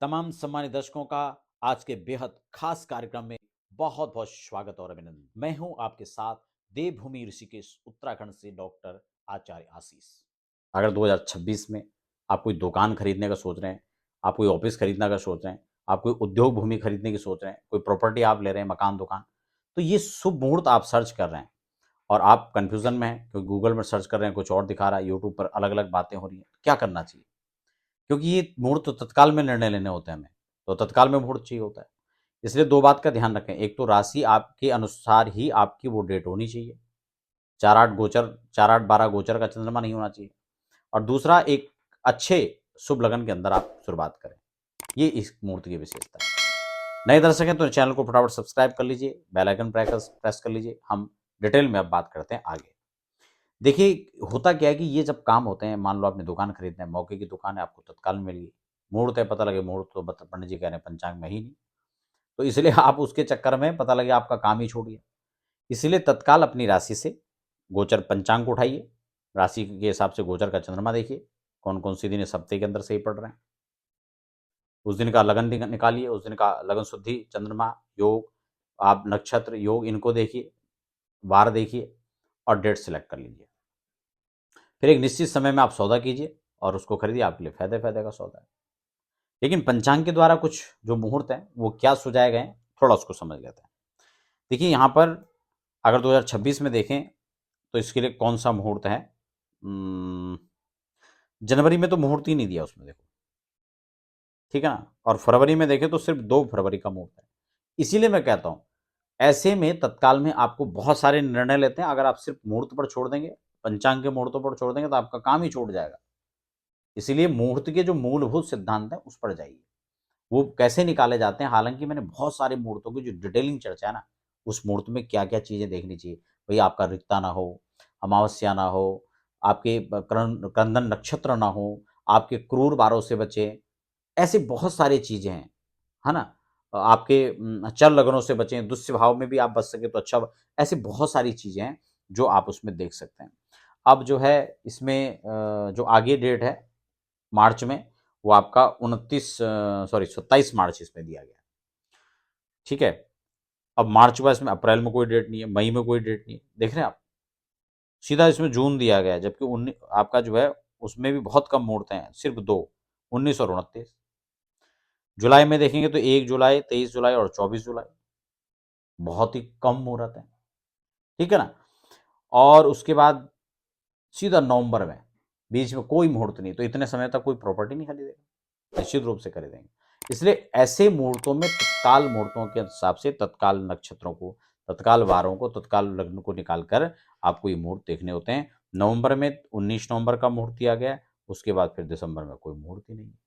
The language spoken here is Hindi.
तमाम सम्मानित दर्शकों का आज के बेहद खास कार्यक्रम में बहुत बहुत स्वागत और अभिनंदन। मैं हूं आपके साथ देवभूमि ऋषिकेश उत्तराखंड से डॉक्टर आचार्य आशीष। अगर 2026 में आप कोई दुकान खरीदने का सोच रहे हैं, आप कोई ऑफिस खरीदने का सोच रहे हैं, आप कोई उद्योग भूमि खरीदने की सोच रहे हैं, कोई प्रॉपर्टी आप ले रहे हैं, मकान दुकान, तो ये शुभ मुहूर्त आप सर्च कर रहे हैं और आप कंफ्यूजन में हैं क्योंकि गूगल में सर्च कर रहे हैं कुछ और दिखा रहा है, यूट्यूब पर अलग अलग बातें हो रही हैं, क्या करना चाहिए? क्योंकि ये मुहूर्त तो तत्काल में निर्णय लेने होते हैं हमें, तो तत्काल में मुहूर्त चाहिए होता है। इसलिए 2 बात का ध्यान रखें, एक तो राशि आपके अनुसार ही आपकी वो डेट होनी चाहिए, 4-8 गोचर 4-8-12 गोचर का चंद्रमा नहीं होना चाहिए और दूसरा एक अच्छे शुभ लगन के अंदर आप शुरुआत करें, ये इस मुहूर्त की विशेषता है। नए दर्शक हैं तो चैनल को फटाफट सब्सक्राइब कर लीजिए, बेल आइकन प्रेस कर लीजिए, हम डिटेल में अब बात करते हैं आगे। देखिए, होता क्या है कि ये जब काम होते हैं, मान लो आपने दुकान खरीदना है, मौके की दुकान है, आपको तत्काल में मिल गई। मुहूर्त है, पता लगे मुहूर्त तो पंडित जी कह रहे हैं पंचांग में ही नहीं। तो इसलिए आप उसके चक्कर में पता लगे आपका काम ही छूट गया। इसलिए तत्काल अपनी राशि से गोचर पंचांग को उठाइए, राशि के हिसाब से गोचर का चंद्रमा देखिए, कौन-कौन से दिन इस हफ्ते के अंदर सही पड़ रहे हैं। उस दिन का लगन निकालिए, उस दिन का लगन शुद्धि, चंद्रमा, योग, आप नक्षत्र, योग इनको देखिए, वार देखिए और डेट सेलेक्ट कर लीजिए। फिर एक निश्चित समय में आप सौदा कीजिए और उसको खरीदिए, आपके लिए फ़ायदे-फ़ायदे का सौदा है। लेकिन पंचांग के द्वारा कुछ जो मुहूर्त हैं, वो क्या सुझाए गए हैं, थोड़ा उसको समझ लेते हैं। देखिए यहाँ पर अगर 2026 में देखें, तो इसके लिए कौन-सा मुहूर्त है जनवरी में तो मुहूर्त ही नहीं दिया उसमें देखो, ठीक है ना? और फरवरी में देखें तो सिर्फ़ 2 फरवरी का मुहूर्त है। इसीलिए मैं कहता हूँ, ऐसे में तत्काल में आपको बहुत सारे निर्णय लेते हैं, अगर आप सिर्फ़ मुहूर्त पर छोड़ देंगे, पंचांग के मुहूर्तों पर छोड़ देंगे, तो आपका काम ही छूट जाएगा। इसीलिए मुहूर्त के जो मूलभूत सिद्धांत हैं, उस पर जाइए। वो कैसे निकाले जाते हैं, हालाँकि मैंने बहुत सारे मुहूर्तों की जो डिटेलिंग चर्चा है ना, उस मुहूर्त में क्या-क्या चीज़ें देखनी चाहिए। भई आपका रिश्ता ना हो, अमावस्या ना हो, आपके क्रंदन नक्षत्र ना हो, आपके क्रूर वारों से बचें, ऐसी बहुत सारी चीज़ें हैं, है ना? आपके चर लगनों से बचें, दुष्य भाव में भी आप बच सकें तो अच्छा। ऐसी बहुत सारी चीज़ें हैं, जो आप उसमें देख सकते हैं। अब जो है इसमें जो आगे डेट है मार्च में, वो आपका 27 मार्च इसमें दिया गया है, ठीक है? अब मार्च हुआ, इसमें अप्रैल में कोई डेट नहीं है, मई में कोई डेट नहीं है, देख रहे हैं आप? सीधा इसमें जून दिया गया है, जबकि आपका जो है उसमें भी बहुत कम मुहूर्त हैं, सिर्फ 2, 19 और 29। जुलाई में देखेंगे तो 1 जुलाई, 23 जुलाई और 24 जुलाई, बहुत ही कम मुहूर्त हैं, ठीक है ना? और उसके बाद सीधा नवंबर में, बीच में कोई मुहूर्त नहीं, तो इतने समय तक कोई प्रॉपर्टी नहीं खरीदेगा, निश्चित रूप से खरीदेंगे। इसलिए ऐसे मुहूर्तों में तत्काल मुहूर्तों के हिसाब से तत्काल नक्षत्रों को, तत्काल वारों को, तत्काल लग्न को निकाल कर आपको ये मुहूर्त देखने होते हैं। नवंबर में 19 नवंबर का मुहूर्त दिया गया है, उसके बाद फिर दिसंबर में कोई मुहूर्त ही नहीं है।